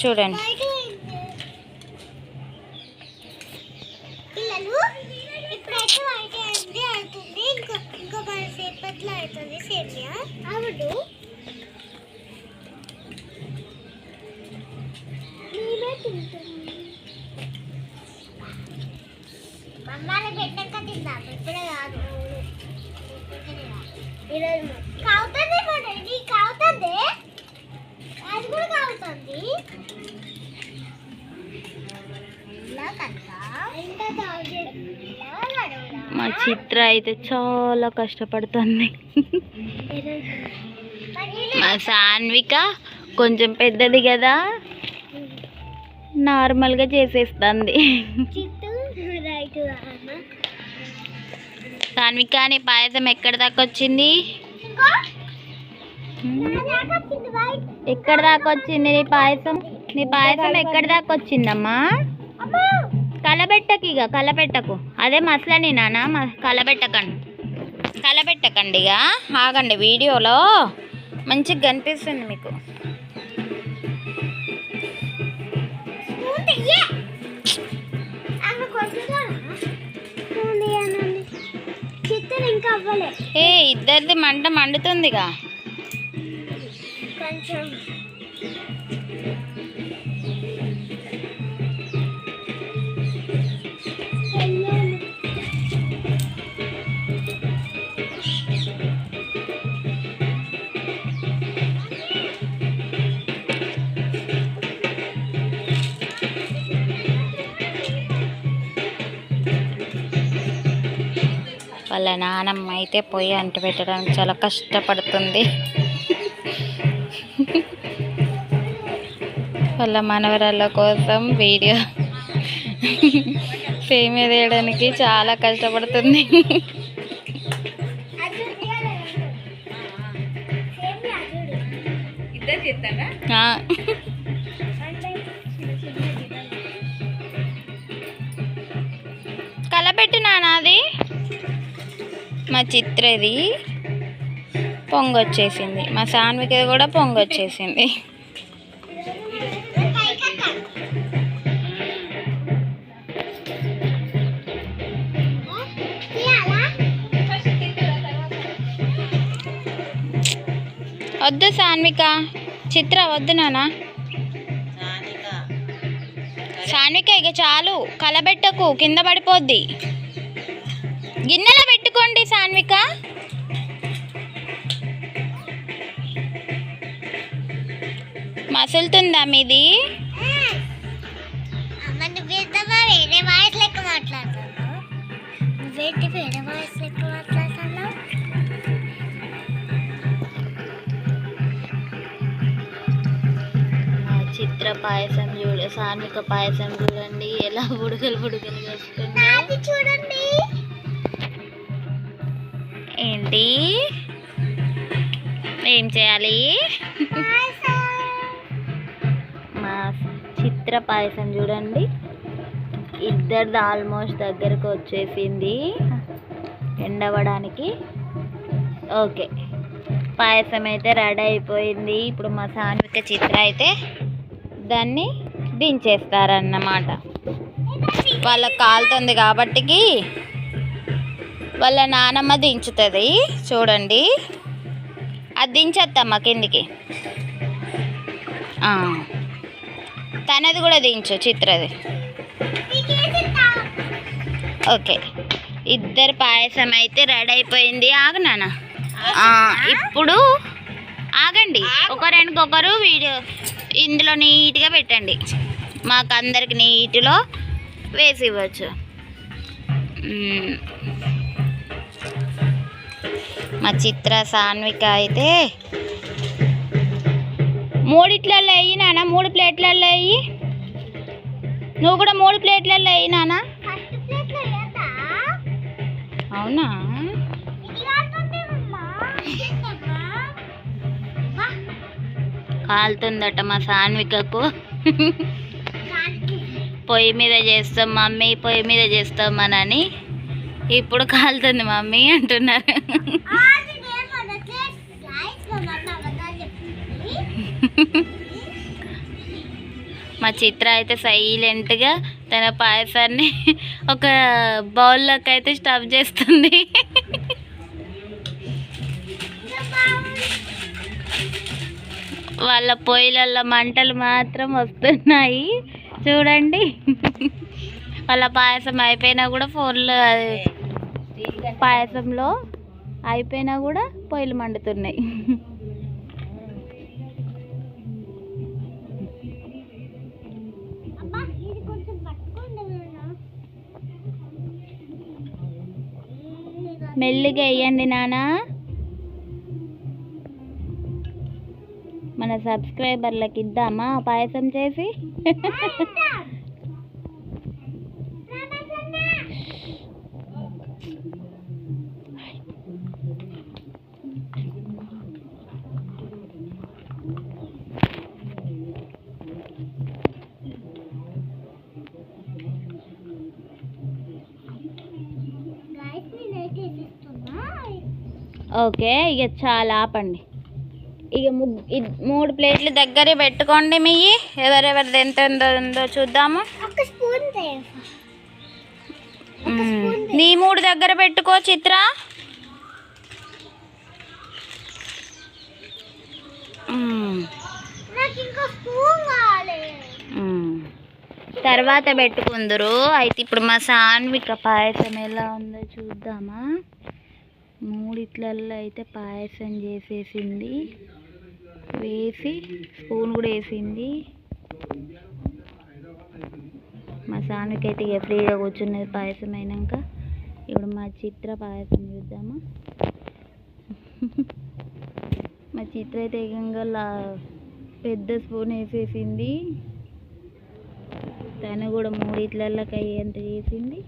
చూడండి. మా చిత్ర అయితే చాలా కష్టపడుతుంది. మా సాన్విక కొంచెం పెద్దది కదా, నార్మల్గా చేసేస్తుంది. సాన్విక నీ పాయసం ఎక్కడి దాకా వచ్చింది? ఎక్కడి దాకా వచ్చింది నీ పాయసం? నీ పాయసం ఎక్కడి దాకా వచ్చిందమ్మా? కలబెట్టకు, ఇక కలబెట్టకు. అదే మసలని నాన్న, కలబెట్టకండి. ఇక ఆగండి, వీడియోలో మంచిగా కనిపిస్తుంది మీకు. ఏ ఇద్దరిది మంట మండుతుందిగా. వాళ్ళ నానమ్మ అయితే పొయ్యి అంటు పెట్టడానికి చాలా కష్టపడుతుంది. వాళ్ళ మనవరాళ్ళ కోసం వీడియో ఫేమ్ వేయడానికి చాలా కష్టపడుతుంది. కలపెట్టినా నాది. మా చిత్రది పొంగొచ్చేసింది, మా సాన్విక కూడా పొంగొచ్చేసింది. వద్దు సాన్విక, చిత్ర వద్దు నాన్న. సాన్విక ఇక చాలు, కలబెట్టకు, కింద పడిపోద్ది. గిన్నెలో పెట్టుకోండి సాన్విక. మసులుతుందా మీది? చిత్ర పాయసం సాన్విక పాయసం చూడండి ఎలా బుడగలు వేస్తుంది చూడండి. ఏంటి ఏం చేయాలి? మా చిత్ర పాయసం చూడండి, ఇద్దరిది ఆల్మోస్ట్ దగ్గరకు వచ్చేసింది ఎండవడానికి. ఓకే, పాయసం అయితే రెడీ అయిపోయింది. ఇప్పుడు మా సాన్విక చిత్ర అయితే దాన్ని దించేస్తారన్నమాట. వాళ్ళకి కాలుతుంది కాబట్టికి వాళ్ళ నానమ్మ దించుతుంది. చూడండి, అది దించేద్దమ్మా కిందికి. తనది కూడా దించు, చిత్రది. ఓకే, ఇద్దరు పాయసం అయితే రెడీ అయిపోయింది. ఆగు నాన్న, ఇప్పుడు ఆగండి, ఒకరికొకరు వీడియో ఇందులో నీట్గా పెట్టండి. మాకు అందరికి నీటిలో వేసి ఇవ్వచ్చు. మా చిత్ర సాన్విక అయితే మూడిట్లలో వేయి నాన్న, 3 ప్లేట్లలో వేయి. నువ్వు కూడా 3 ప్లేట్లలో వేయి నాన్న. అవునా? కాలుతుందట మా సాన్వికకు. పొయ్యి మీద చేస్తాం మమ్మీ, పొయ్యి మీద చేస్తామనని ఇప్పుడు కాలుతుంది మమ్మీ అంటున్నారు. మా చిత్ర అయితే సైలెంట్గా తన పాయసాన్ని ఒక బౌల్లోకి అయితే స్టఫ్ చేస్తుంది. వాళ్ళ పొయ్యిలలో మంటలు మాత్రం వస్తున్నాయి చూడండి. వాళ్ళ పాయసం అయిపోయినా కూడా ఫోన్లో పాయసంలో అయిపోయినా కూడా పొయ్యిలు మండుతున్నాయి. మెల్లిగా వేయండి నాన్న. మన సబ్స్క్రైబర్లకి ఇద్దామా పాయసం చేసి? ఓకే, ఇక చాలా ఆపండి. ఇక 3 ప్లేట్లు దగ్గరే పెట్టుకోండి. మీవి ఎవరెవరిది ఎంత ఉందో చూద్దాము. నీ 3 దగ్గర పెట్టుకో చిత్ర. తర్వాత పెట్టుకుందరు. అయితే ఇప్పుడు మా సాన్విక పాయసం ఎలా ఉందో చూద్దామా. 3 అయితే పాయసం చేసేసింది, వేసి స్పూన్ కూడా వేసింది. మా సాన్విక అయితే ఇక ఫ్రీగా కూర్చున్నది పాయసం అయినాక. ఇప్పుడు మా చిత్ర పాయసం చూద్దామా. మా చిత్ర అయితే ఏకంగా పెద్ద స్పూన్ వేసేసింది. తను కూడా 3 అయ్యేంత చేసింది.